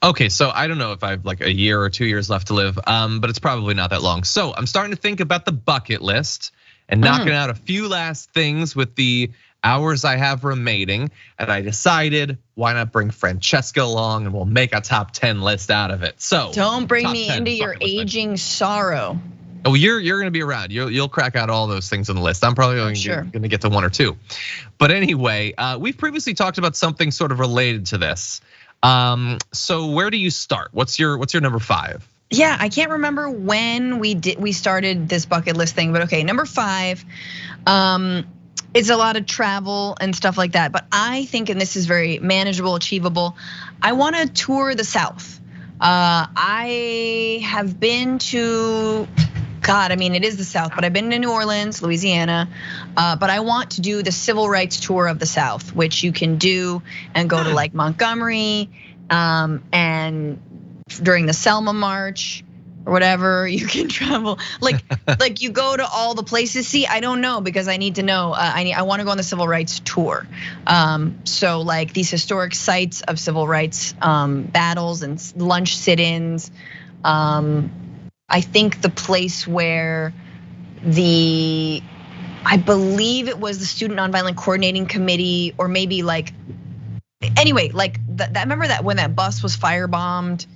Okay, so I don't know if I have like a year or 2 years left to live, but it's probably not that long. So I'm starting to think about the bucket list and knocking out a few last things with the hours I have remaining. And I decided, why not bring Francesca along and we'll make a top 10 list out of it. So don't bring me into your aging sorrow. Oh, you're gonna be around. You'll crack out all those things on the list. I'm probably gonna get to one or two. But anyway, we've previously talked about something sort of related to this. So where do you start? What's your number 5? Yeah, I can't remember when we started this bucket list thing, but okay, number 5. It's a lot of travel and stuff like that, but I think, and this is very manageable, achievable, I want to tour the South. I have been to, God, I mean, it is the South, but I've been to New Orleans, Louisiana, but I want to do the civil rights tour of the South, which you can do and go to like Montgomery, and during the Selma March or whatever, you can travel. Like you go to all the places. See, I don't know because I need to know. I want to go on the civil rights tour. So like these historic sites of civil rights battles and lunch sit-ins. I think the place where I believe it was the Student Nonviolent Coordinating Committee, or maybe like, anyway, like that. Remember that when that bus was firebombed,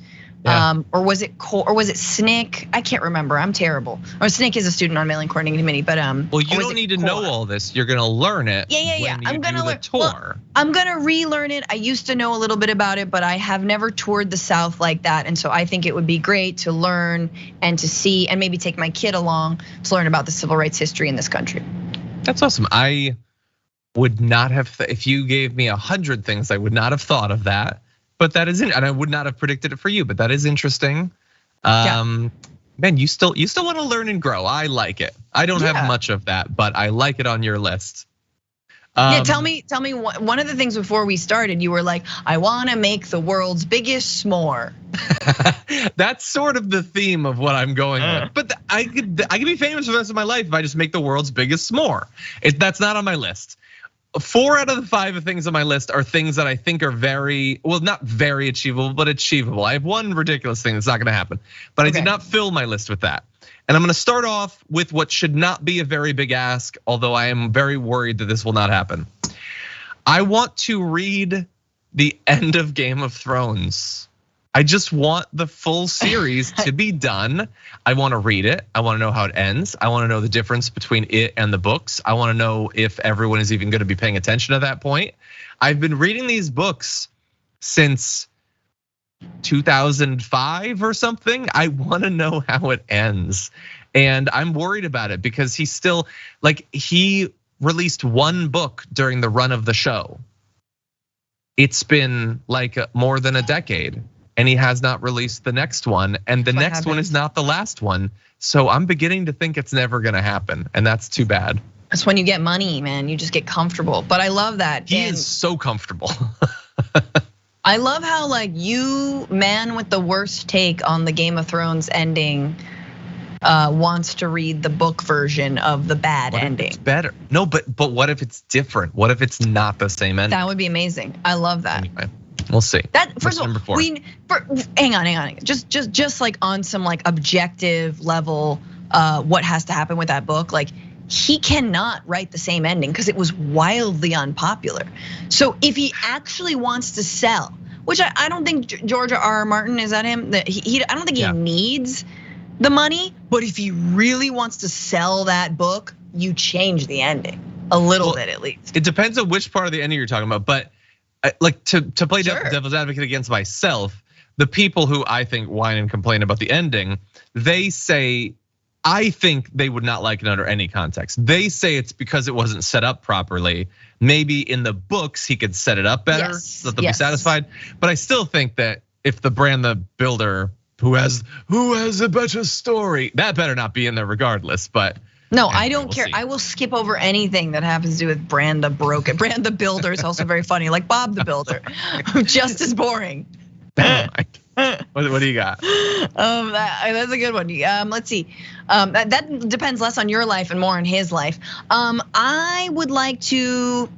or was it SNCC? I can't remember. I'm terrible. Or SNCC is a Student Nonviolent Coordinating Committee, but well, you don't need to know all this. You're gonna learn it. Yeah. I'm gonna learn. Tour. Well, I'm gonna relearn it. I used to know a little bit about it, but I have never toured the South like that, and so I think it would be great to learn and to see, and maybe take my kid along to learn about the civil rights history in this country. That's awesome. I would not have, if you gave me 100 things, I would not have thought of that. But that isn't, and I would not have predicted it for you, but that is interesting. Man, you still want to learn and grow. I like it. I don't have much of that, but I like it on your list. Yeah, tell me one of the things before we started, you were like, I want to make the world's biggest s'more. That's sort of the theme of what I'm going with. But I could be famous for the rest of my life if I just make the world's biggest s'more. That's not on my list. 4 out of the 5 things on my list are things that I think are not very achievable, but achievable. I have one ridiculous thing that's not gonna happen, but I did not fill my list with that. And I'm gonna start off with what should not be a very big ask, although I am very worried that this will not happen. I want to read the end of Game of Thrones. I just want the full series to be done. I want to read it. I want to know how it ends. I want to know the difference between it and the books. I want to know if everyone is even going to be paying attention at that point. I've been reading these books since 2005 or something. I want to know how it ends. And I'm worried about it because he released one book during the run of the show. It's been like more than a decade. And he has not released the next one, and the next one is not the last one. So I'm beginning to think it's never gonna happen, and that's too bad. That's when you get money, man. You just get comfortable. But I love that. He is so comfortable. I love how like you, man with the worst take on the Game of Thrones ending, wants to read the book version of the bad ending. It's better. No, but what if it's different? What if it's not the same ending? That would be amazing. I love that. Anyway. We'll see. That first of all, hang on. Just like on some like objective level, what has to happen with that book? Like he cannot write the same ending because it was wildly unpopular. So if he actually wants to sell, which I don't think George R.R. Martin, is that him? That I don't think he needs the money, but if he really wants to sell that book, you change the ending a little bit at least. It depends on which part of the ending you're talking about, but. Like to play devil's advocate against myself, the people who I think whine and complain about the ending, they say, I think they would not like it under any context. They say it's because it wasn't set up properly. Maybe in the books he could set it up better so they'll be satisfied. But I still think that if the Brand the Builder, who has a better story, that better not be in there regardless. But no, I don't care. I will skip over anything that happens to do with Brand the Broken. Brand the Builder is also very funny, like Bob the Builder, just as boring. What do you got? That's a good one. Let's see. That depends less on your life and more on his life. I would like to.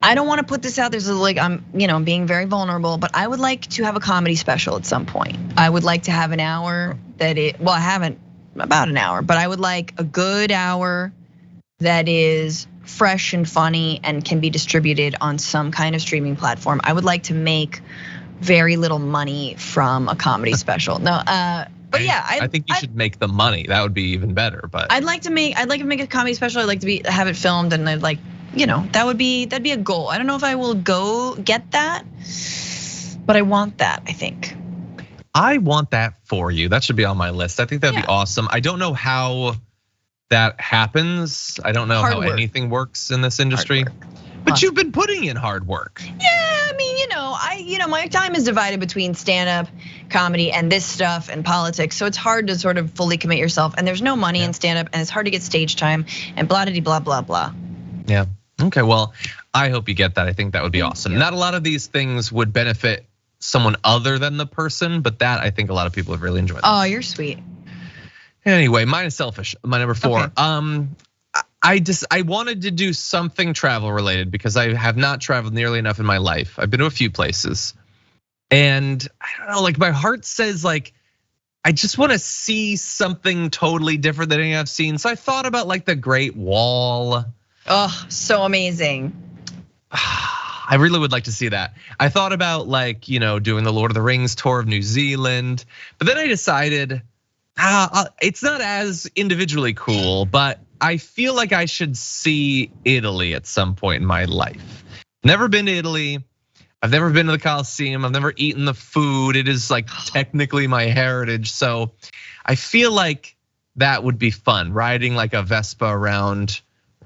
I don't want to put this out there, so like I'm being very vulnerable, but I would like to have a comedy special at some point. I would like to have an hour I haven't about an hour, but I would like a good hour that is fresh and funny and can be distributed on some kind of streaming platform. I would like to make very little money from a comedy special. No, but yeah, I think you should make the money. That would be even better. But I'd like to make a comedy special. I'd like to have it filmed, and I'd like, that'd be a goal. I don't know if I will go get that, but I want that, I think. I want that for you. That should be on my list. I think that'd be awesome. I don't know how that happens. I don't know how anything works in this industry. But you've been putting in hard work. Yeah, I mean, my time is divided between stand-up comedy and this stuff and politics. So it's hard to sort of fully commit yourself. And there's no money in stand-up, and it's hard to get stage time and blah blah blah blah. Yeah. Okay. Well, I hope you get that. I think that would be awesome. Not a lot of these things would benefit someone other than the person, but that I think a lot of people have really enjoyed. Oh, you're sweet. Anyway, mine is selfish. My number 4. Okay. I wanted to do something travel related because I have not traveled nearly enough in my life. I've been to a few places, and I don't know, like my heart says like I just want to see something totally different than anything I've seen. So I thought about like the Great Wall. Oh, so amazing. I really would like to see that. I thought about like, doing the Lord of the Rings tour of New Zealand, but then I decided it's not as individually cool, but I feel like I should see Italy at some point in my life. Never been to Italy. I've never been to the Colosseum. I've never eaten the food. It is like technically my heritage. So I feel like that would be fun, riding like a Vespa around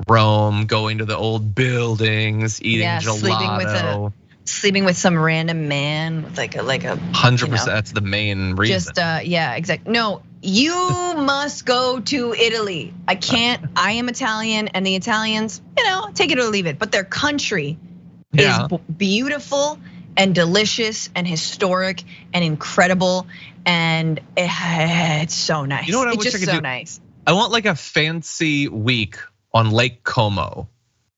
Rome, going to the old buildings, eating gelato. Sleeping with some random man with like a 100%. That's the main reason. Yeah, exactly. No, you must go to Italy. I can't. I am Italian, and the Italians, take it or leave it. But their country is beautiful and delicious and historic and incredible, and it's so nice. You know what I wish I could do? Nice. I want like a fancy week on Lake Como.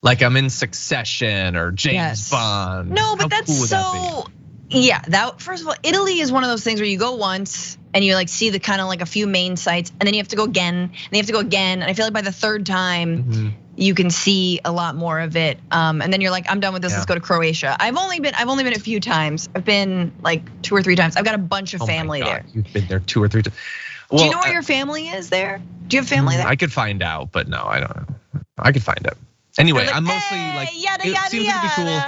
Like I'm in Succession or James Bond. No, but that's so. That first of all, Italy is one of those things where you go once and you like see the kind of like a few main sites, and then you have to go again, and you have to go again. And I feel like by the third time, you can see a lot more of it. And then you're like, I'm done with this. Let's go to Croatia. I've only been a few times. I've been like 2 or 3 times. I've got a bunch of family there. You've been there 2 or 3 times. Well, do you know where your family is there? Do you have family there? I could find out, but no, I don't know. I could find out. Anyway, I'm mostly like, it seems to be cool.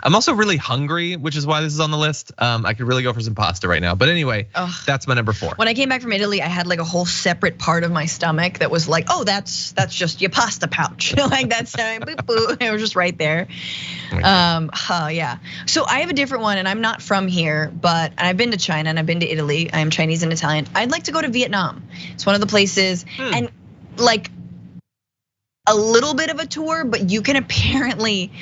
I'm also really hungry, which is why this is on the list. I could really go for some pasta right now. But anyway, that's my number 4. When I came back from Italy, I had like a whole separate part of my stomach that was like, oh, that's just your pasta pouch. Like that's boop, boop. It was just right there. Yeah. So I have a different one, and I'm not from here, but I've been to China and I've been to Italy. I am Chinese and Italian. I'd like to go to Vietnam. It's one of the places, and like a little bit of a tour, but you can apparently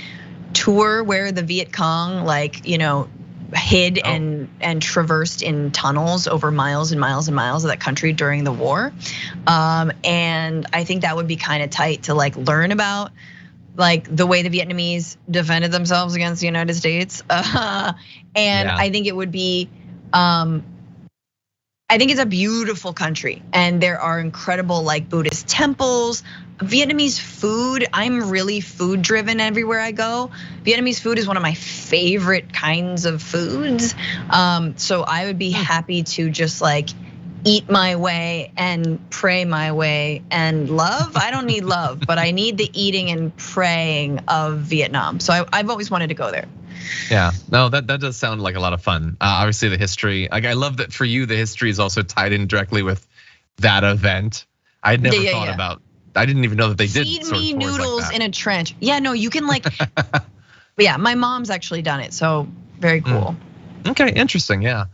tour where the Viet Cong hid and traversed in tunnels over miles and miles and miles of that country during the war. And I think that would be kind of tight to like learn about like the way the Vietnamese defended themselves against the United States. I think it would be, I think it's a beautiful country, and there are incredible like Buddhist temples. Vietnamese food, I'm really food driven everywhere I go. Vietnamese food is one of my favorite kinds of foods. So I would be happy to just like eat my way and pray my way and love. I don't need love, but I need the eating and praying of Vietnam. So I've always wanted to go there. Yeah, no, that does sound like a lot of fun. Obviously the history, like I love that for you, the history is also tied in directly with that event. I'd never thought about. I didn't even know that they did. Feed me noodles like in a trench. Yeah, no, you can like. Yeah, my mom's actually done it, so very cool. Okay, interesting. Yeah,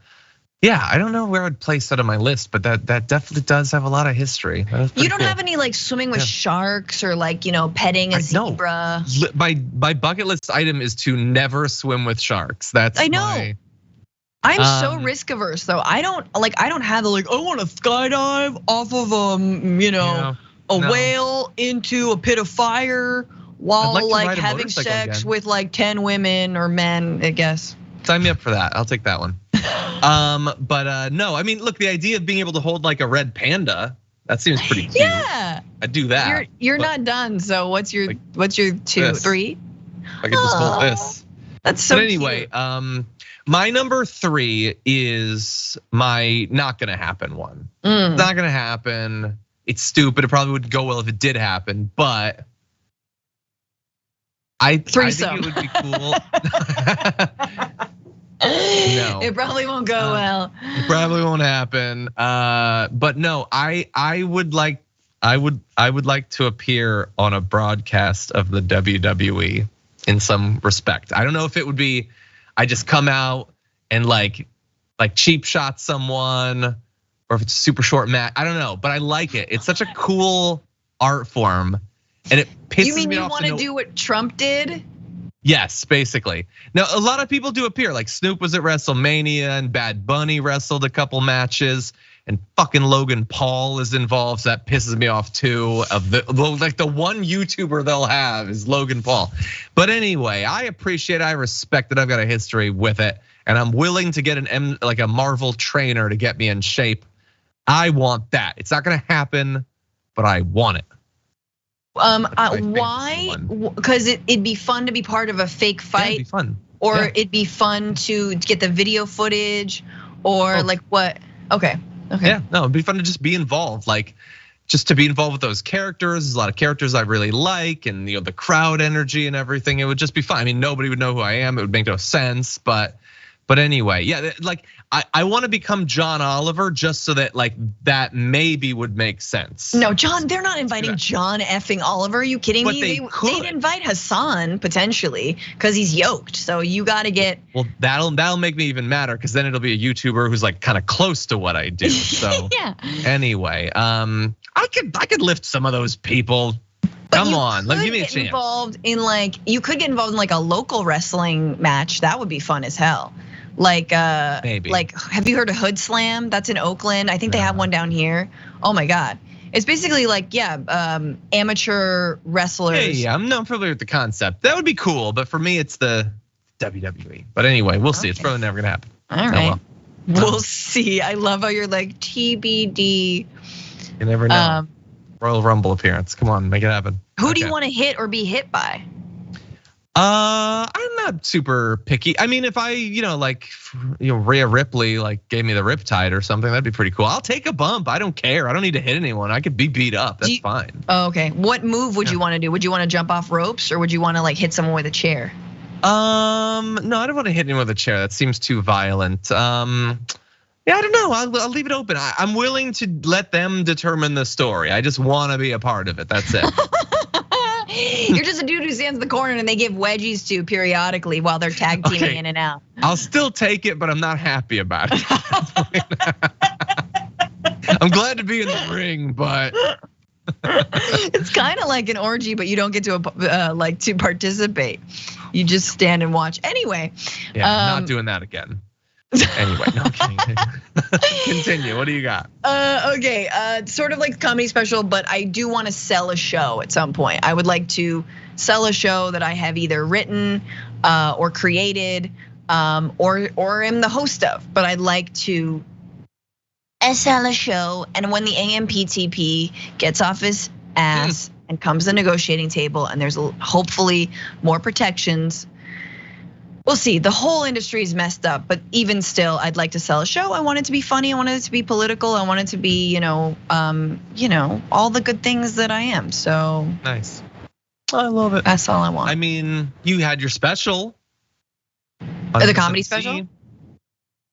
I don't know where I'd place that on my list, but that definitely does have a lot of history. You don't have any like swimming with sharks or like petting a zebra. My bucket list item is to never swim with sharks. That's I know. I'm so risk averse though. I don't have the like I want to skydive off of a whale into a pit of fire while like ride a having motorcycle sex again. with like 10 women or men, I guess. Sign me up for that. I'll take that one. But no, I mean, look, the idea of being able to hold like a red panda, that seems pretty cute. Yeah. I'd do that. You're not done. So what's your 2, 3? I could just hold this. That's so But anyway, cute. my number 3 is my not gonna happen one. Mm. It's not gonna happen. It's stupid. It probably wouldn't go well if it did happen, but I think it would be cool. No, it probably won't go well. It probably won't happen. But no, I would like to appear on a broadcast of the WWE in some respect. I don't know if it would be I just come out and like cheap shot someone, or if it's a super short match. I don't know, but I like it. It's such a cool art form, and it pisses me off. You mean you want to do what Trump did? Yes, basically. Now, a lot of people do appear. Like Snoop was at WrestleMania, and Bad Bunny wrestled a couple matches, and fucking Logan Paul is involved. So that pisses me off too. Like the one YouTuber they'll have is Logan Paul. But anyway, I respect that I've got a history with it, and I'm willing to get like a Marvel trainer to get me in shape. I want that. It's not gonna happen, but I want it. Why? Because it'd be fun to be part of a fake fight. Yeah, it'd be fun. Or it'd be fun to get the video footage, or like what? Okay. Yeah, no, it'd be fun to just be involved. Like, just to be involved with those characters. There's a lot of characters I really like, and the crowd energy and everything. It would just be fun. I mean, nobody would know who I am. It would make no sense, but anyway, yeah, like I want to become John Oliver just so that like that maybe would make sense. No, John, they're not inviting John effing Oliver. Are you kidding me? They'd invite Hassan potentially because he's yoked. So you got to get. Well, that'll make me even madder because then it'll be a YouTuber who's like kind of close to what I do. So yeah. Anyway, I could lift some of those people. Come on, give me a chance. You could get involved in like a local wrestling match. That would be fun as hell. Like maybe. Like, have you heard of Hood Slam? That's in Oakland. I think they have one down here. Oh my God. It's basically like, amateur wrestlers. Yeah, I'm not familiar with the concept. That would be cool, but for me, it's the WWE. But anyway, we'll see. It's probably never gonna happen. All right. We'll see. I love how you're like TBD. You never know. Royal Rumble appearance. Come on, make it happen. Who do you want to hit or be hit by? I'm not super picky. I mean, if Rhea Ripley like gave me the riptide or something, that'd be pretty cool. I'll take a bump. I don't care. I don't need to hit anyone. I could be beat up. That's fine. Oh, okay. What move would you want to do? Would you want to jump off ropes, or would you want to like hit someone with a chair? No, I don't want to hit anyone with a chair. That seems too violent. Yeah, I don't know. I'll leave it open. I'm willing to let them determine the story. I just want to be a part of it. That's it. You're just a dude who stands in the corner and they give wedgies to periodically while they're tag teaming in and out. I'll still take it, but I'm not happy about it. I'm glad to be in the ring, but it's kind of like an orgy, but you don't get to to participate. You just stand and watch. Anyway, yeah, not doing that again. Anyway, no kidding. Continue. What do you got? Okay, sort of like a comedy special, but I do want to sell a show at some point. I would like to sell a show that I have either written or created or am the host of. But I'd like to sell a show, and when the AMPTP gets off his ass and comes to the negotiating table, and there's hopefully more protections. We'll see. The whole industry is messed up, but even still, I'd like to sell a show. I want it to be funny. I want it to be political. I want it to be, all the good things that I am. So nice. I love it. That's all I want. I mean, you had your special. The comedy special?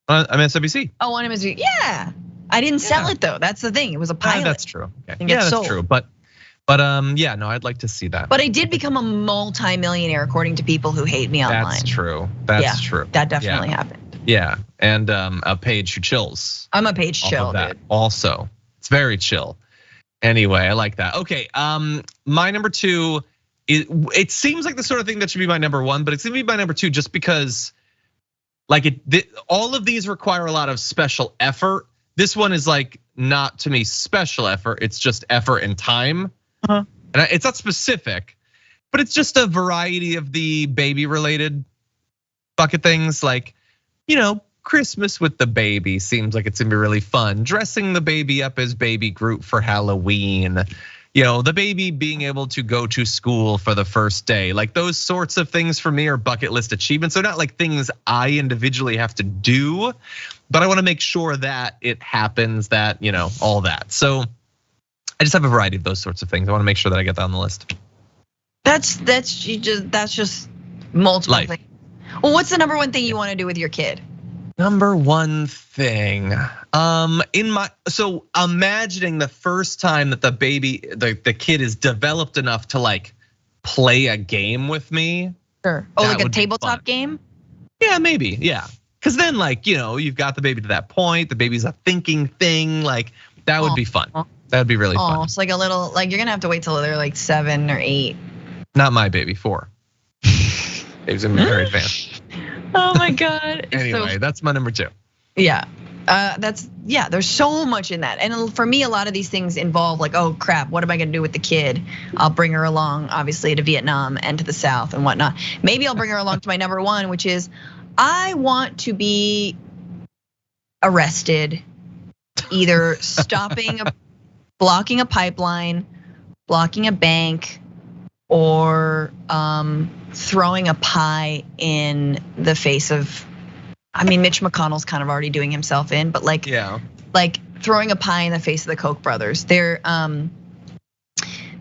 On MSNBC. Oh, on MSNBC. Yeah. I didn't sell it though. That's the thing. It was a pilot. That's true. Okay. Yeah, that's true. But yeah, no, I'd like to see that. But I did become a multi-millionaire according to people who hate me online. That's true. That's true. That definitely happened. Yeah, and a page who chills. I'm a page chill, dude. Also, it's very chill. Anyway, I like that. Okay, my number 2. It seems like the sort of thing that should be my number 1, but it's gonna be my number 2 just because, all of these require a lot of special effort. This one is like not to me special effort. It's just effort and time. And it's not specific, but it's just a variety of the baby related bucket things, like, Christmas with the baby seems like it's gonna be really fun. Dressing the baby up as baby Groot for Halloween. The baby being able to go to school for the first day. Like those sorts of things for me are bucket list achievements. They're not like things I individually have to do, but I wanna make sure that it happens, that, all that. So I just have a variety of those sorts of things. I wanna make sure that I get that on the list. That's just multiple Life. things. Well, what's the number one thing you wanna do with your kid? Number one thing, so imagining the first time that the baby, the kid is developed enough to like play a game with me. Sure. Oh, like a tabletop game? Yeah, maybe, yeah. Cause then like, you've got the baby to that point, the baby's a thinking thing, like that would be fun. That would be really fun. It's like a little, like you're gonna have to wait till they're like 7 or 8. Not my baby, 4. Baby's gonna be very advanced. Oh my God. Anyway, that's my number 2. Yeah. There's so much in that. And for me, a lot of these things involve like, oh crap, what am I gonna do with the kid? I'll bring her along, obviously, to Vietnam and to the South and whatnot. Maybe I'll bring her along to my number 1, which is I want to be arrested, either blocking a pipeline, blocking a bank, or throwing a pie in the face of, Mitch McConnell's kind of already doing himself in, but like throwing a pie in the face of the Koch brothers. There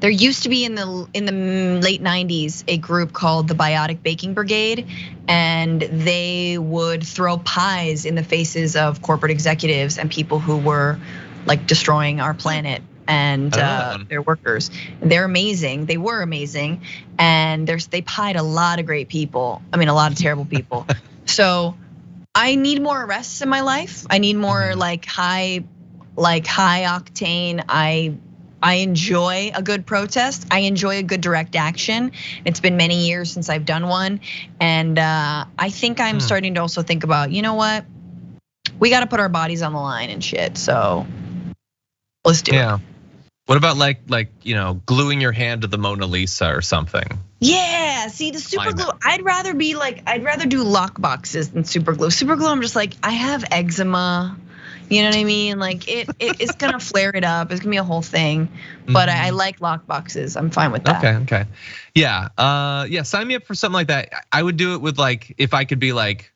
used to be in the late 90s a group called the Biotic Baking Brigade, and they would throw pies in the faces of corporate executives and people who were like destroying our planet and their workers. They're amazing. They were amazing, and they pied a lot of great people. A lot of terrible people. So I need more arrests in my life. I need more like high octane. I enjoy a good protest. I enjoy a good direct action. It's been many years since I've done one, and I think I'm starting to also think about, you know what? We got to put our bodies on the line and shit. So let's do it. What about like gluing your hand to the Mona Lisa or something? Yeah, see the super glue. I'd rather do lock boxes than super glue. Super glue, I'm just like, I have eczema. You know what I mean? Like it's gonna flare it up. It's gonna be a whole thing. But I like lock boxes. I'm fine with that. Okay. Yeah, sign me up for something like that. I would do it with like, if I could be like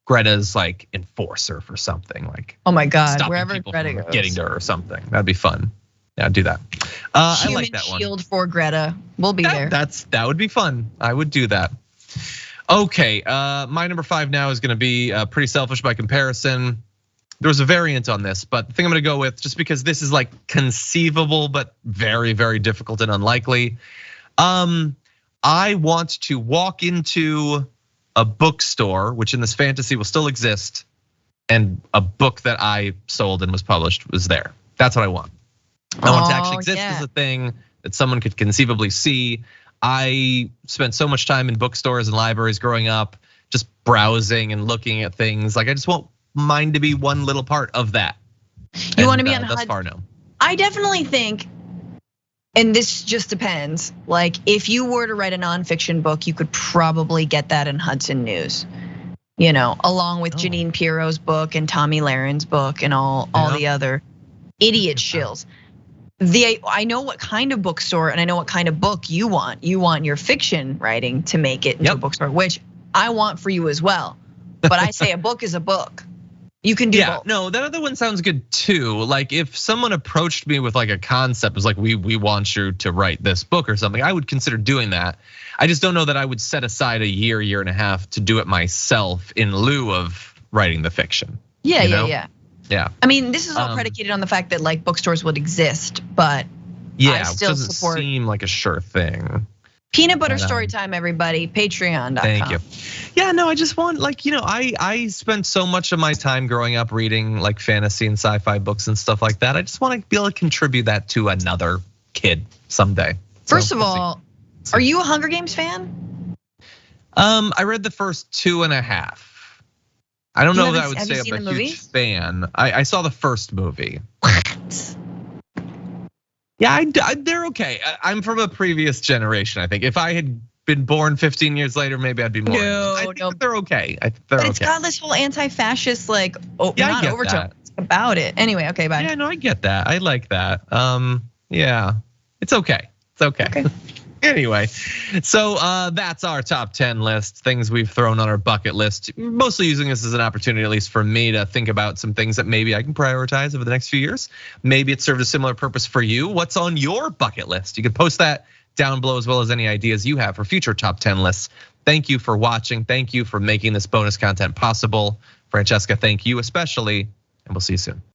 Greta's like enforcer for something, like, oh my God, wherever Greta goes, getting to her or something. That'd be fun. Yeah, I'd do that. I like that one. Human shield for Greta. We'll be there. That would be fun. I would do that. Okay, my number 5 now is gonna be pretty selfish by comparison. There was a variant on this, but the thing I'm gonna go with, just because this is like conceivable, but very, very difficult and unlikely. I want to walk into a bookstore, which in this fantasy will still exist, and a book that I sold and was published was there. That's what I want. I want to actually exist as a thing that someone could conceivably see. I spent so much time in bookstores and libraries growing up, just browsing and looking at things. Like I just want mine to be one little part of that. You want to be on thus far, no. I definitely think, and this just depends. Like if you were to write a nonfiction book, you could probably get that in Hudson News. Along with Janine Pirro's book and Tommy Laren's book and all the other idiot shills. I know what kind of bookstore and I know what kind of book you want. You want your fiction writing to make it into a bookstore, which I want for you as well. But I say a book is a book. You can do both. No, that other one sounds good too. Like if someone approached me with like a concept, was like, we want you to write this book or something, I would consider doing that. I just don't know that I would set aside a year and a half to do it myself in lieu of writing the fiction. Yeah. This is all Um, predicated on the fact that like bookstores would exist, but I still it doesn't support. seem like a sure thing. Peanut butter story time, everybody. Patreon.com. Thank you. Yeah, no, I just want like, I spent so much of my time growing up reading like fantasy and sci-fi books and stuff like that. I just want to be able to contribute that to another kid someday. First of all, are you a Hunger Games fan? I read the first 2.5. I don't know that I would say I'm a huge fan. I saw the first movie. What? Yeah, they're okay. I'm from a previous generation. I think if I had been born 15 years later, maybe I'd be more. I think that they're okay. I think they're but okay. It's got this whole anti-fascist not overtone. That. It's about it. Anyway, okay, bye. Yeah, no, I get that. I like that. Yeah, it's okay. It's okay. Anyway, so that's our top 10 list, things we've thrown on our bucket list. Mostly using this as an opportunity, at least for me, to think about some things that maybe I can prioritize over the next few years. Maybe it served a similar purpose for you. What's on your bucket list? You can post that down below, as well as any ideas you have for future top 10 lists. Thank you for watching. Thank you for making this bonus content possible. Francesca, thank you especially, and we'll see you soon.